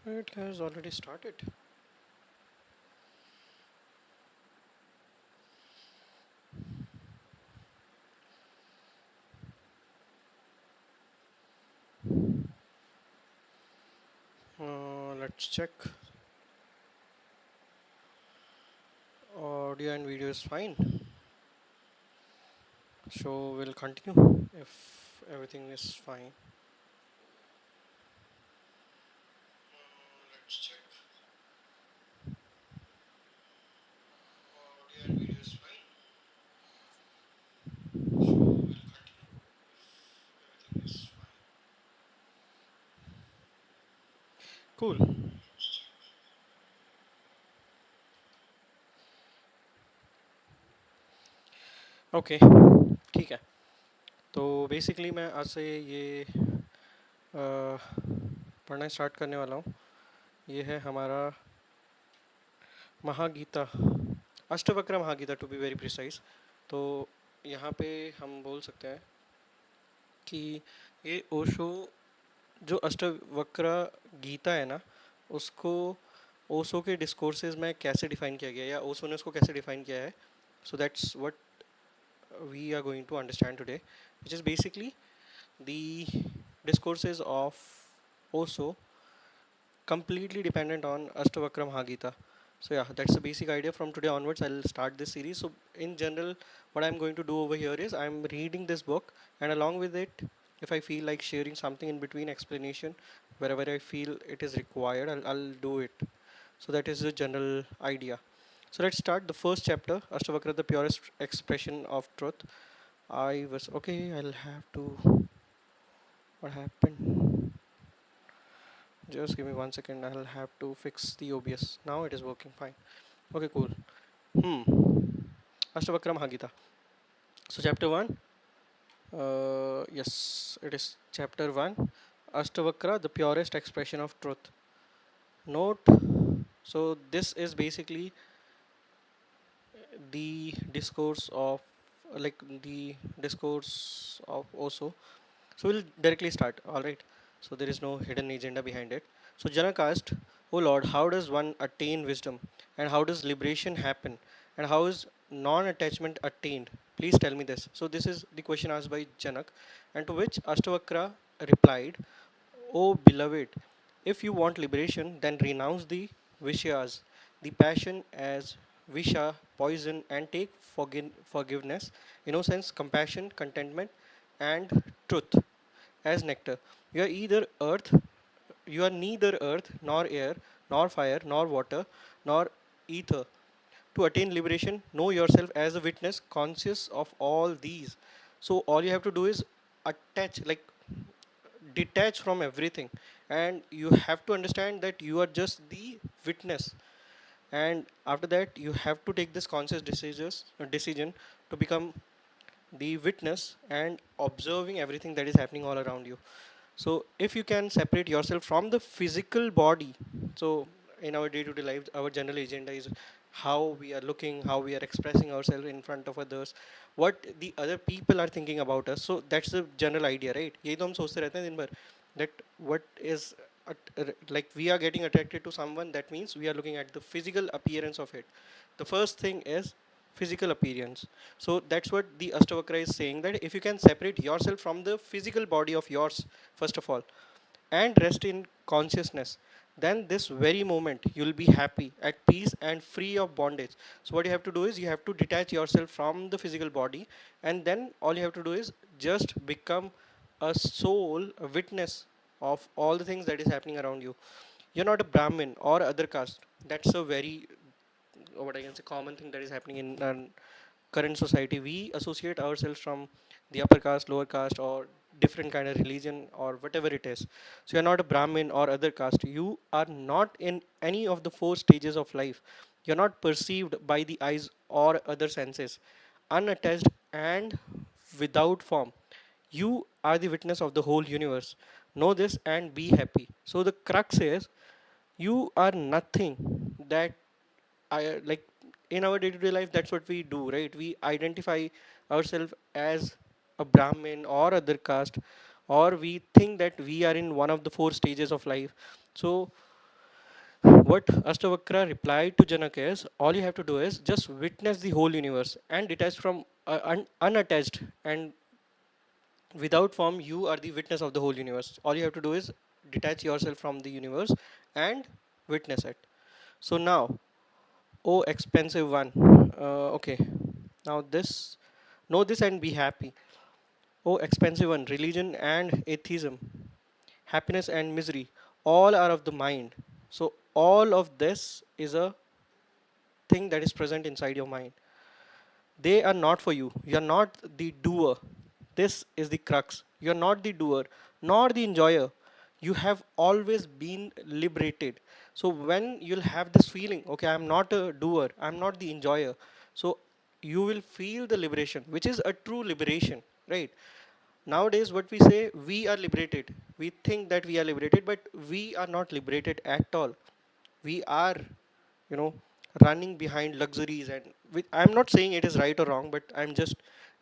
It has already started. Let's check. Audio and video is fine. So we'll continue if everything is fine. Let's check. Audio and video is fine. So we'll continue if everything is fine. Cool. Okay ठीक है तो basically मैं आज से ये पढ़ना start करने वाला हूँ ये है हमारा Mahagita Ashtavakra Mahagita to be very precise तो यहाँ पे हम बोल सकते हैं कि ये ओशो जो अष्टवक्र गीता है ना उसको ओशो के डिस्कोर्सेज में कैसे डिफाइन किया गया या ओशो ने उसको कैसे डिफाइन किया है so that's what we are going to understand today, which is basically the discourses of Osho completely dependent on Ashtavakra Mahagita. So yeah, that's the basic idea. From today onwards, I'll start this series. So in general, what I'm going to do over here is I'm reading this book, and along with it, if I feel like sharing something in between explanation, wherever I feel it is required, I'll do it. So that is the general idea. So let's start the first chapter, Ashtavakra, the purest expression of truth. I was okay. I'll have to. What happened? Just give me 1 second. I'll have to fix the OBS. Now it is working fine. Okay, cool. Hmm. Ashtavakra Mahagita. So chapter one. Yes, it is chapter one. Ashtavakra, the purest expression of truth. Note. So this is basically the discourse of like the discourse of Osho. So we'll directly start. All right. So there is no hidden agenda behind it. So Janak asked, "Oh Lord, how does one attain wisdom, and how does liberation happen, and how is non-attachment attained? Please tell me this." So this is the question asked by Janak, and to which Ashtavakra replied, "O beloved, if you want liberation, then renounce the Vishyas, the passion as Visha, poison, and take forgiveness, innocence, compassion, contentment, and truth as nectar. You are either earth, you are neither earth, nor air, nor fire, nor water, nor ether. To attain liberation, know yourself as a witness, conscious of all these." So all you have to do is attach, like detach from everything, and you have to understand that you are just the witness. And after that, you have to take this conscious decision to become the witness and observing everything that is happening all around you. So if you can separate yourself from the physical body, so in our day-to-day life, our general agenda is how we are looking, how we are expressing ourselves in front of others, what the other people are thinking about us. So that's the general idea, right? यही तो हम सोचते रहते हैं दिन भर, that what is like we are getting attracted to someone, that means we are looking at the physical appearance of it. The first thing is physical appearance. So that's what the Ashtavakra is saying, that if you can separate yourself from the physical body of yours, first of all, and rest in consciousness, then this very moment you'll be happy, at peace, and free of bondage. So what you have to do is you have to detach yourself from the physical body, and then all you have to do is just become a soul, a witness of all the things that is happening around you. You're not a Brahmin or other caste. That's a very, what I can say, common thing that is happening in current society. We associate ourselves from the upper caste, lower caste, or different kind of religion or whatever it is. So you're not a Brahmin or other caste. You are not in any of the four stages of life. You're not perceived by the eyes or other senses. Unattached and without form. You are the witness of the whole universe. Know this and be happy. So the crux is you are nothing that I like in our day-to-day life. That's what we do, right? We identify ourselves as a Brahmin or other caste, or we think that we are in one of the four stages of life. So What Ashtavakra replied to Janaka is, all you have to do is just witness the whole universe and detach from unattached and without form. You are the witness of the whole universe. All you have to do is detach yourself from the universe and witness it. So now, oh expensive one. Okay, now this, know this and be happy. Oh expensive one, religion and atheism, happiness and misery, all are of the mind. So all of this is a thing that is present inside your mind. They are not for you. You are not the doer. This is the crux. You are not the doer, nor the enjoyer. You have always been liberated. So when you'll have this feeling, okay, I'm not a doer, I'm not the enjoyer. So you will feel the liberation, which is a true liberation, right? Nowadays, what we say, we are liberated. We think that we are liberated, but we are not liberated at all. We are, you know, running behind luxuries, and I'm not saying it is right or wrong, but I'm just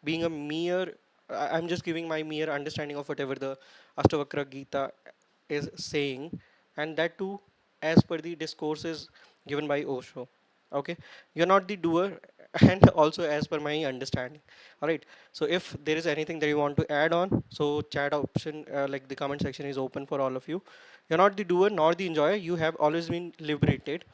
being a mere, I'm just giving my mere understanding of whatever the Ashtavakra Gita is saying, and that too as per the discourses given by Osho. Okay, you're not the doer, and also as per my understanding. All right, so if there is anything that you want to add on, so chat option, like the comment section is open for all of you. You're not the doer nor the enjoyer, you have always been liberated.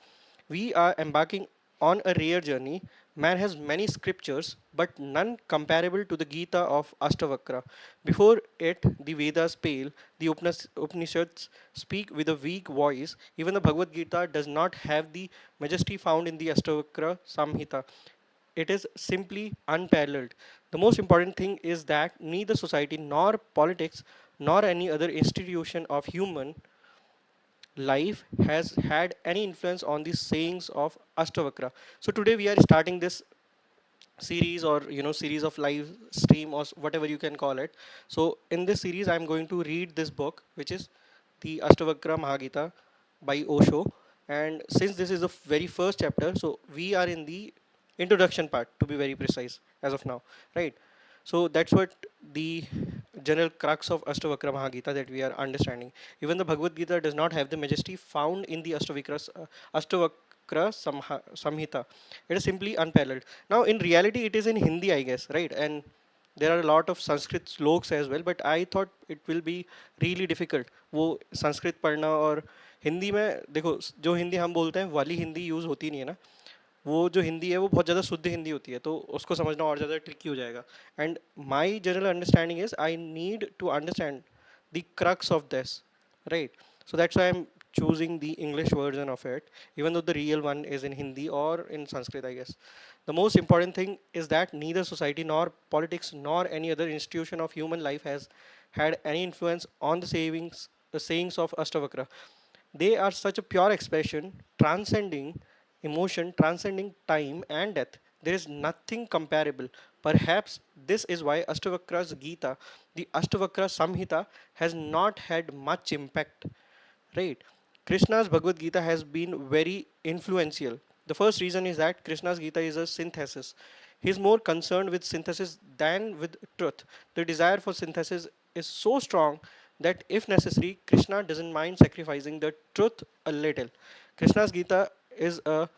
We are embarking on a rare journey. Man has many scriptures, but none comparable to the Gita of Ashtavakra. Before it, the Vedas pale, the Upanishads speak with a weak voice. Even the Bhagavad Gita does not have the majesty found in the Ashtavakra Samhita. It is simply unparalleled. The most important thing is that neither society nor politics nor any other institution of human life has had any influence on the sayings of Ashtavakra. So today we are starting this series, or series of live stream, or whatever you can call it. So in this series I'm going to read this book, which is the Ashtavakra Mahagita by Osho. And since this is the very first chapter, so we are in the introduction part, to be very precise, as of now, right? So that's what the general crux of Ashtavakra Mahagita that we are understanding. Even the Bhagavad Gita does not have the majesty found in the Ashtavakra Samhita. It is simply unparalleled. Now, in reality, it is in Hindi, I guess, right? And there are a lot of Sanskrit sloks as well, but I thought it will be really difficult. वो संस्कृत पढ़ना और हिंदी में देखो, जो हिंदी हम बोलते हैं वाली हिंदी यूज़ होती नहीं है ना, वो जो हिंदी है वो बहुत ज़्यादा शुद्ध हिंदी होती है, तो उसको समझना और ज़्यादा ट्रिकी हो जाएगा. And my general understanding is I need to understand the crux of this, right? So that's why I'm choosing the English version of it, even though the real one is in Hindi or in Sanskrit, I guess. The most important thing is that neither society nor politics nor any other institution of human life has had any influence on the sayings of Ashtavakra. They are such a pure expression, transcending emotion, transcending time and death. There is nothing comparable. Perhaps this is why Ashtavakra's Gita, the Ashtavakra Samhita, has not had much impact. Right? Krishna's Bhagavad Gita has been very influential. The first reason is that Krishna's Gita is a synthesis. He is more concerned with synthesis than with truth. The desire for synthesis is so strong that if necessary, Krishna doesn't mind sacrificing the truth a little. Krishna's Gita is a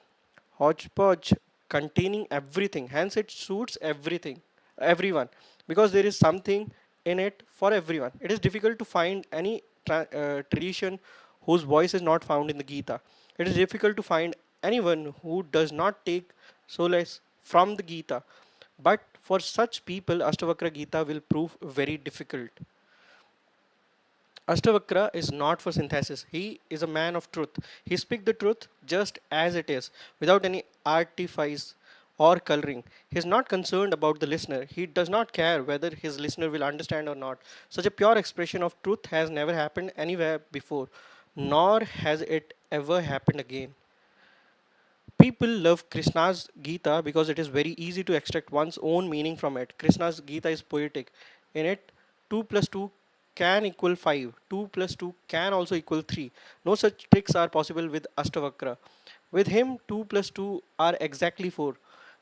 hodgepodge containing everything, hence it suits everyone, because there is something in it for everyone. It is difficult to find any tradition whose voice is not found in the Gita. It is difficult to find anyone who does not take solace from the Gita. But for such people, Ashtavakra Gita will prove very difficult. Ashtavakra is not for synthesis. He is a man of truth. He speaks the truth just as it is, without any artifice or coloring. He is not concerned about the listener. He does not care whether his listener will understand or not. Such a pure expression of truth has never happened anywhere before, nor has it ever happened again. People love Krishna's Gita because it is very easy to extract one's own meaning from it. Krishna's Gita is poetic. In it, 2 plus 2 can equal 5. 2 plus 2 can also equal 3. No such tricks are possible with Ashtavakra. With him, 2 plus 2 are exactly 4.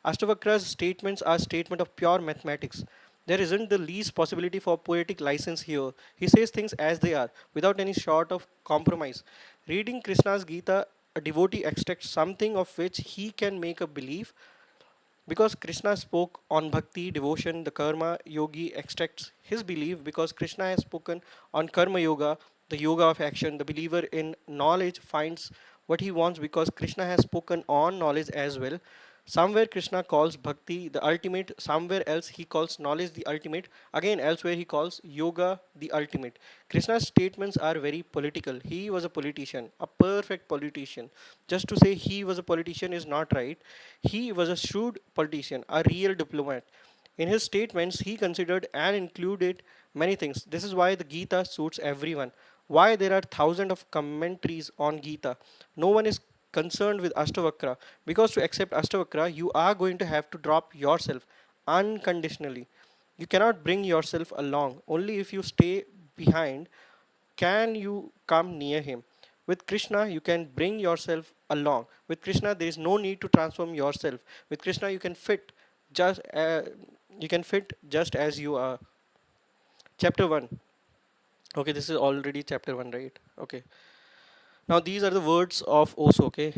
Ashtavakra's statements are statement of pure mathematics. There isn't the least possibility for poetic license here. He says things as they are, without any sort of compromise. Reading Krishna's Gita a devotee extracts something of which he can make a belief. Because Krishna spoke on bhakti, devotion, the karma yogi extracts his belief. Because Krishna has spoken on karma yoga, the yoga of action, the believer in knowledge finds what he wants. Because Krishna has spoken on knowledge as well. Somewhere Krishna calls bhakti the ultimate, somewhere else he calls knowledge the ultimate, again elsewhere he calls yoga the ultimate. Krishna's statements are very political. He was a politician, a perfect politician. Just to say he was a politician is not right. He was a shrewd politician, a real diplomat. In his statements, he considered and included many things. This is why the Gita suits everyone. Why there are thousands of commentaries on Gita. No one is concerned with Ashtavakra. Because to accept Ashtavakra, you are going to have to drop yourself unconditionally. You cannot bring yourself along. Only if you stay behind can you come near him. With Krishna, you can bring yourself along. With Krishna, there is no need to transform yourself. With Krishna, just uh, you can fit just as you are. Chapter 1. Okay, this is already chapter 1, right? Okay. Now these are the words of Osho. Okay,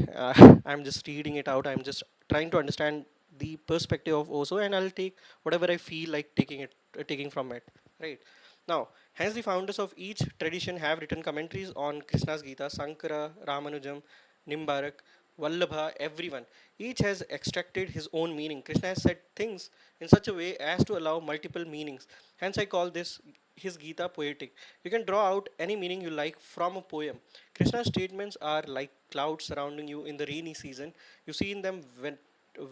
I'm just reading it out. I'm just trying to understand the perspective of Osho, and I'll take whatever I feel like taking from it. Right. Now, hence the founders of each tradition have written commentaries on Krishna's Gita. Sankara, Ramanujam, Nimbarak, Vallabha, everyone. Each has extracted his own meaning. Krishna has said things in such a way as to allow multiple meanings. Hence, I call this his Gita poetic. You can draw out any meaning you like from a poem. Krishna's statements are like clouds surrounding you in the rainy season. You see in them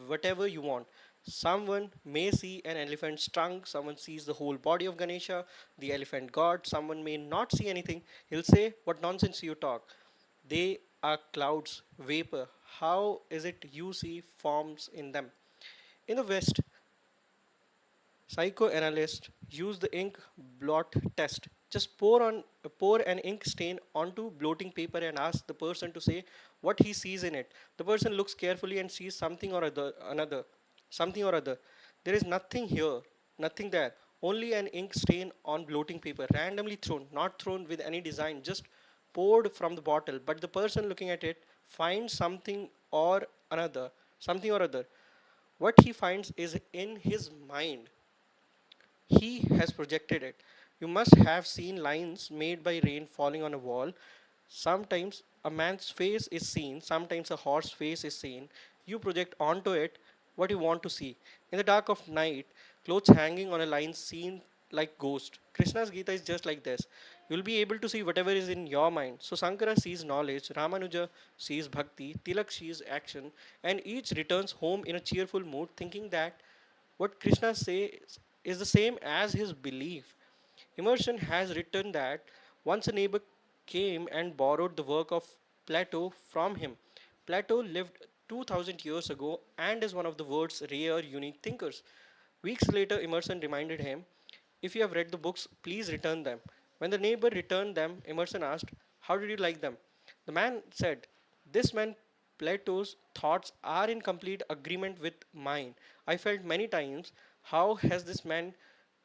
whatever you want. Someone may see an elephant's trunk, someone sees the whole body of Ganesha, the elephant god, someone may not see anything. He'll say, "What nonsense you talk." They are clouds, vapor. How is it you see forms in them? In the West, psychoanalysts use the ink blot test. Just pour an ink stain onto blotting paper and ask the person to say what he sees in it. The person looks carefully and sees something or other. There is nothing here, nothing there. Only an ink stain on blotting paper, randomly thrown, not thrown with any design, just poured from the bottle. But the person looking at it finds something or other. What he finds is in his mind. He has projected it. You must have seen lines made by rain falling on a wall. Sometimes a man's face is seen, sometimes a horse's face is seen. You project onto it what you want to see. In the dark of night, clothes hanging on a line seen like ghosts. Krishna's Gita is just like this. You'll be able to see whatever is in your mind. So Sankara sees knowledge, Ramanuja sees bhakti, Tilak sees action, and each returns home in a cheerful mood, thinking that what Krishna says is the same as his belief. Emerson has written that once a neighbor came and borrowed the work of Plato from him. Plato lived 2000 years ago and is one of the world's rare unique thinkers. Weeks later, Emerson reminded him, "If you have read the books, please return them." When the neighbor returned them, Emerson asked, "How did you like them?" The man said, "This man Plato's thoughts are in complete agreement with mine. I felt many times, how has this man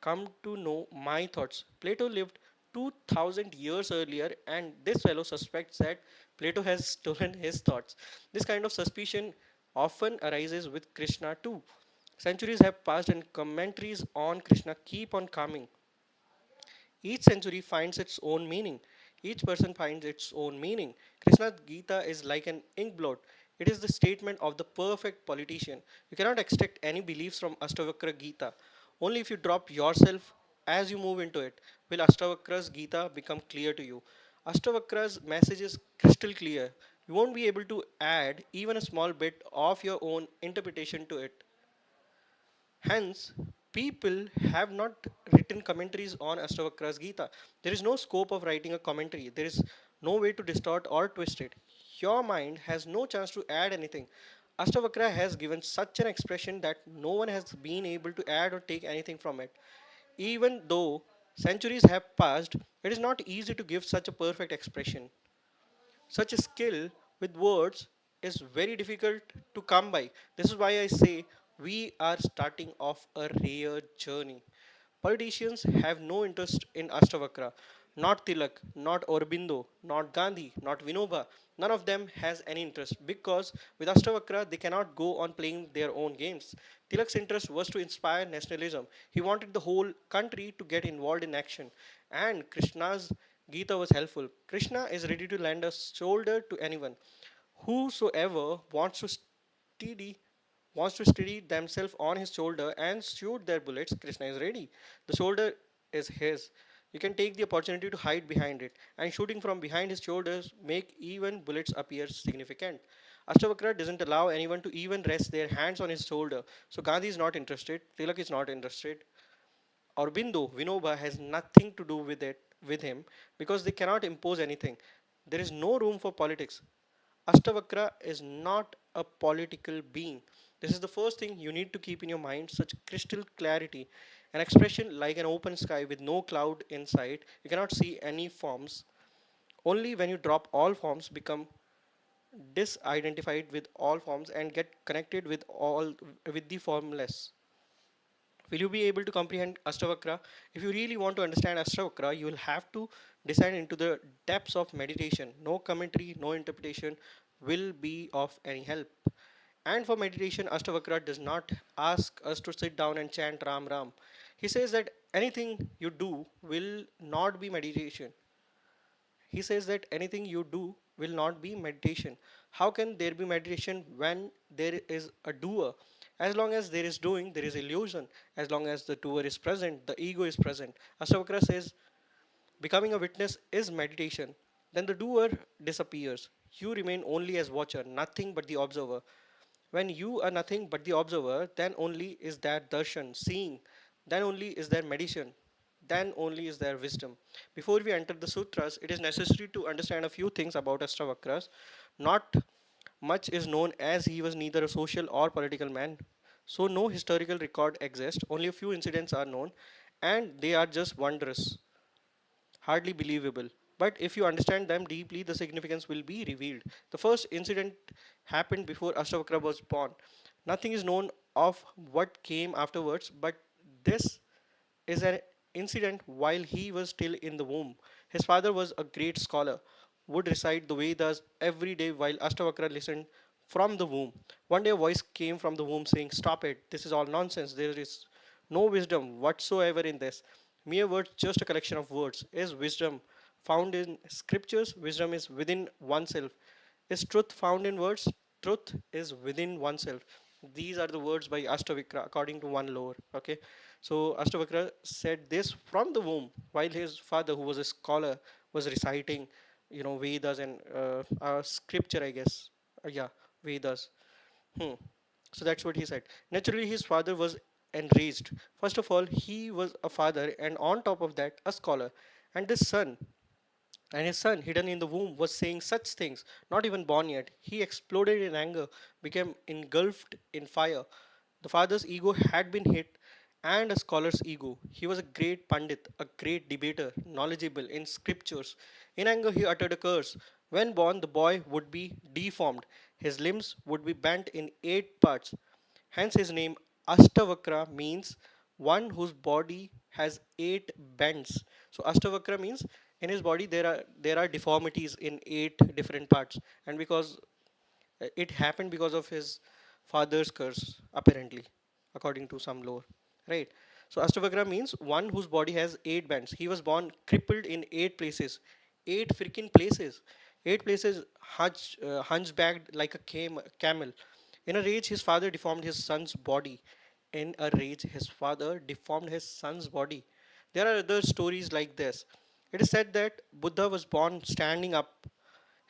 come to know my thoughts?" Plato lived 2000 years earlier, and this fellow suspects that Plato has stolen his thoughts. This kind of suspicion often arises with Krishna too. Centuries have passed, and commentaries on Krishna keep on coming. Each century finds its own meaning. Each person finds its own meaning. Krishna's Gita is like an ink blot. It is the statement of the perfect politician. You cannot extract any beliefs from Ashtavakra Gita. Only if you drop yourself as you move into it will Ashtavakra's Gita become clear to you. Ashtavakra's message is crystal clear. You won't be able to add even a small bit of your own interpretation to it. Hence, people have not written commentaries on Ashtavakra's Gita. There is no scope of writing a commentary. There is no way to distort or twist it. Your mind has no chance to add anything. Ashtavakra has given such an expression that no one has been able to add or take anything from it. Even though centuries have passed, it is not easy to give such a perfect expression. Such a skill with words is very difficult to come by. This is why I say we are starting off a rare journey. Politicians have no interest in Ashtavakra. Not Tilak, not Aurobindo, not Gandhi, not Vinoba. None of them has any interest because with Ashtavakra they cannot go on playing their own games. Tilak's interest was to inspire nationalism. He wanted the whole country to get involved in action. And Krishna's Gita was helpful. Krishna is ready to lend a shoulder to anyone. Whosoever steady wants to steady themselves on his shoulder and shoot their bullets, Krishna is ready. The shoulder is his. You can take the opportunity to hide behind it, and shooting from behind his shoulders make even bullets appear significant. Ashtavakra doesn't allow anyone to even rest their hands on his shoulder. So Gandhi is not interested, Tilak is not interested, Aurobindo, Vinoba has nothing to do with him because they cannot impose anything. There is no room for politics. Ashtavakra is not a political being. This is the first thing you need to keep in your mind such crystal clarity. An expression like an open sky with no cloud in sight, you cannot see any forms. Only when you drop all forms become disidentified with all forms and get connected with the formless. Will you be able to comprehend Ashtavakra? If you really want to understand Ashtavakra, you will have to descend into the depths of meditation. No commentary, no interpretation will be of any help. And for meditation, Ashtavakra does not ask us to sit down and chant Ram Ram. He says that anything you do will not be meditation. He says that anything you do will not be meditation. How can there be meditation when there is a doer? As long as there is doing, there is illusion. As long as the doer is present, the ego is present. Asavakra says becoming a witness is meditation. Then the doer disappears. You remain only as watcher, nothing but the observer. When you are nothing but the observer, then only is there darshan, seeing. Then only is there meditation. Then only is there wisdom. Before we enter the sutras, it is necessary to understand a few things about Ashtavakras. Not much is known as he was neither a social or political man. So no historical record exists. Only a few incidents are known, and they are just wondrous, hardly believable. But if you understand them deeply, the significance will be revealed. The first incident happened before Ashtavakra was born. Nothing is known of what came afterwards, but this is an incident while he was still in the womb. His father was a great scholar, would recite the Vedas every day while Ashtavakra listened from the womb. One day a voice came from the womb saying, "Stop it, this is all nonsense. There is no wisdom whatsoever in this. Mere words, just a collection of words. Is wisdom found in scriptures? Wisdom is within oneself. Is truth found in words? Truth is within oneself." These are the words by Ashtavakra according to one lore. Okay, so Ashtavakra said this from the womb while his father, who was a scholar, was reciting, Vedas and scripture, I guess. Yeah, Vedas. Hmm. So that's what he said. Naturally, his father was enraged. First of all, he was a father, and on top of that, a scholar. And this son, and his son, hidden in the womb, was saying such things, not even born yet. He exploded in anger, became engulfed in fire. The father's ego had been hit, and a scholar's ego. He was a great Pandit, a great debater, knowledgeable in scriptures. In anger, he uttered a curse. When born, the boy would be deformed. His limbs would be bent in 8 parts. Hence, his name Ashtavakra means one whose body has 8 bends. So, Ashtavakra means in his body there are deformities in 8 different parts, and because it happened because of his father's curse, apparently, according to some lore, right? So, Ashtavakra means one whose body has 8 bends. He was born crippled in 8 places, 8 freaking places, 8 places, hunchbacked like a camel. In a rage, his father deformed his son's body. In a rage, his father deformed his son's body. There are other stories like this. It is said that Buddha was born standing up.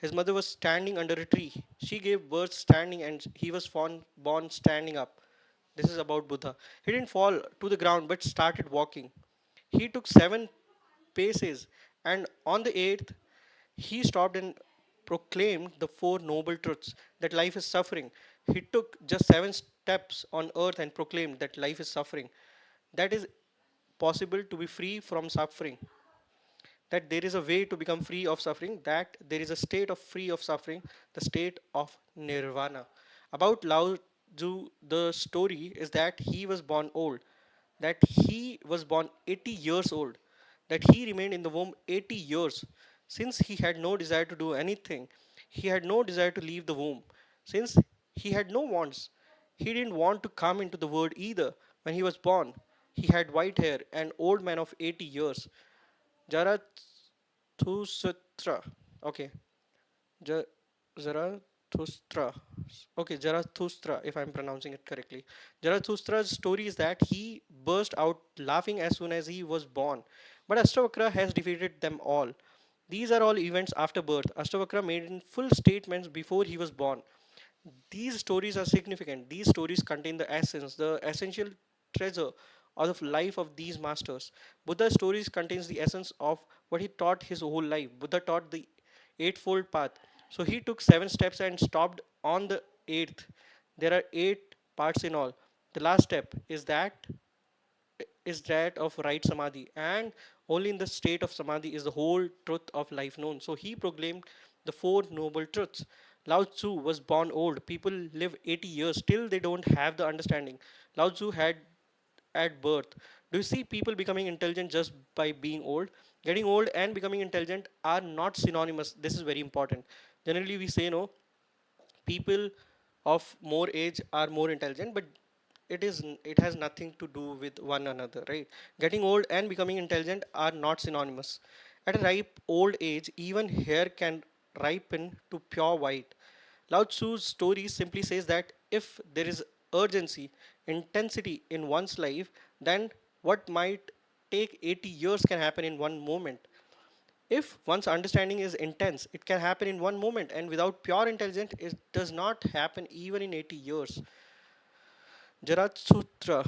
His mother was standing under a tree. She gave birth standing, and he was born standing up. This is about Buddha. He didn't fall to the ground but started walking. He took 7 paces, and on the eighth, he stopped and proclaimed the 4 noble truths that life is suffering. He took just 7 steps on earth and proclaimed that life is suffering. That is possible to be free from suffering, that there is a way to become free of suffering, that there is a state of free of suffering, the state of nirvana. About Lao Tzu, the story is that he was born old, that he was born 80 years old, that he remained in the womb 80 years. Since he had no desire to do anything, he had no desire to leave the womb. Since he had no wants, he didn't want to come into the world either. When he was born, he had white hair, an old man of 80 years. Zarathustra. Okay. Ja- Zarathustra. Okay, Zarathustra, if I'm pronouncing it correctly. Zarathustra's story is that he burst out laughing as soon as he was born. But Ashtavakra has defeated them all. These are all events after birth. Ashtavakra made in full statements before he was born. These stories are significant. These stories contain the essence, the essential treasure of the life of these masters. Buddha's stories contains the essence of what he taught his whole life. Buddha taught the eightfold path. So he took 7 steps and stopped on the eighth. There are 8 parts in all. The last step is that of right samadhi, and only in the state of samadhi is the whole truth of life known. So he proclaimed the four noble truths. Lao Tzu was born old. People live 80 years still they don't have the understanding Lao Tzu had at birth. Do you see people becoming intelligent just by being old? Getting old and becoming intelligent are not synonymous. This is very important. Generally we say no, people of more age are more intelligent, but it has nothing to do with one another, right? Getting old and becoming intelligent are not synonymous. At a ripe old age, even hair can ripen to pure white. Lao Tzu's story simply says that if there is urgency, intensity in one's life, then what might take 80 years can happen in one moment. If one's understanding is intense, it can happen in one moment, and without pure intelligence, it does not happen even in 80 years. Jaratsutra.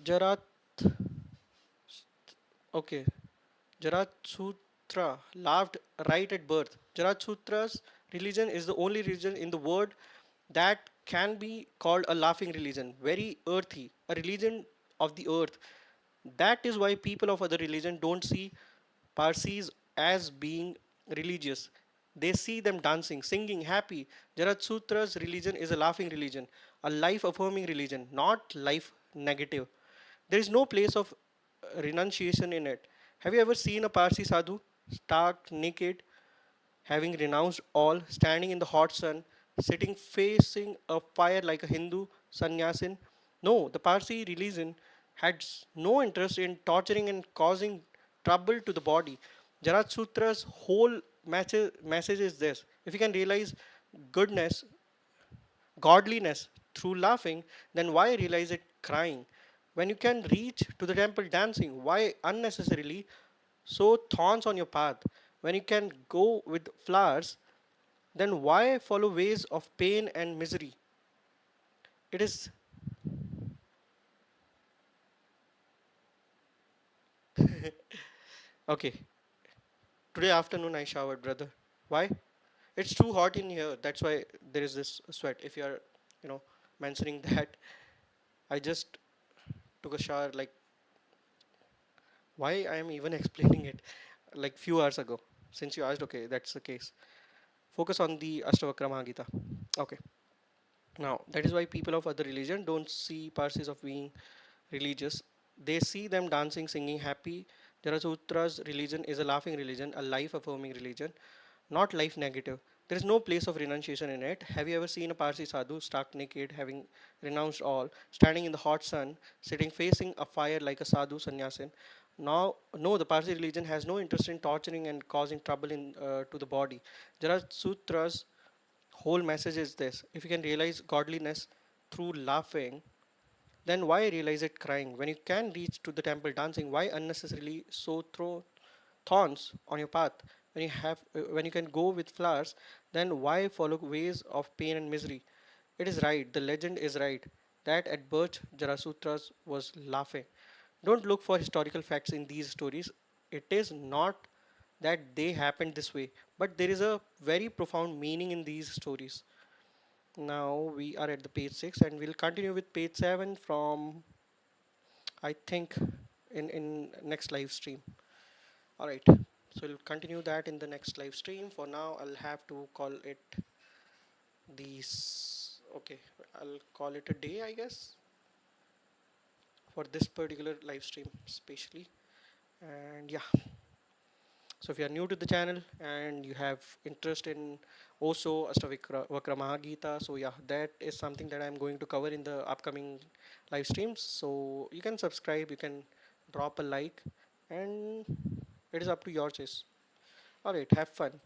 Jarat. Okay. Jaratsutra laughed right at birth. Jaratsutra's religion is the only religion in the world that can be called a laughing religion, very earthy, a religion of the earth. That is why people of other religion don't see Parsis as being religious. They see them dancing, singing, happy. Jaratsutra's religion is a laughing religion, a life affirming religion, not life negative. There is no place of renunciation in it. Have you ever seen a Parsi sadhu stark naked, having renounced all, standing in the hot sun, sitting facing a fire like a Hindu sannyasin? No, the Parsi religion had no interest in torturing and causing trouble to the body. Jaratsutra's whole message is this: if you can realize goodness, godliness through laughing, then why realize it crying? When you can reach to the temple dancing, why unnecessarily sow thorns on your path? When you can go with flowers, then why follow ways of pain and misery? It is okay. Today afternoon I showered, brother. Why? It's too hot in here. That's why there is this sweat. If you are, you know, mentioning that, I just took a shower. Like, why I am even explaining it? Like few hours ago. Since you asked, okay, that's the case. Focus on the Ashtavakra Mahagita. Okay. Now that is why people of other religion don't see Parsis of being religious. They see them dancing, singing, happy. Zarasutra's religion is a laughing religion, a life affirming religion, not life negative. There is no place of renunciation in it. Have you ever seen a Parsi sadhu stark naked, having renounced all, standing in the hot sun, sitting facing a fire like a sadhu sannyasin? Now, no, the Parsi religion has no interest in torturing and causing trouble to the body. Zarasutra's whole message is this: if you can realize godliness through laughing, then why realize it crying? When you can reach to the temple dancing, why unnecessarily so throw thorns on your path? When you can go with flowers, then why follow ways of pain and misery? It is right, the legend is right, that at birth Jarasutras was laughing. Don't look for historical facts in these stories. It is not that they happened this way, but there is a very profound meaning in these stories. Now we are at the page 6 and we'll continue with page 7 from, I think, in next live stream. All right. So we'll continue that in the next live stream. For now, I'll have to call it these. Okay, I'll call it a day, I guess, for this particular live stream, especially. And yeah, so if you are new to the channel and you have interest in Osho, Ashtavakra Mahagita, so yeah, that is something that I'm going to cover in the upcoming live streams. So you can subscribe, you can drop a like, and it is up to your choice. Alright, have fun.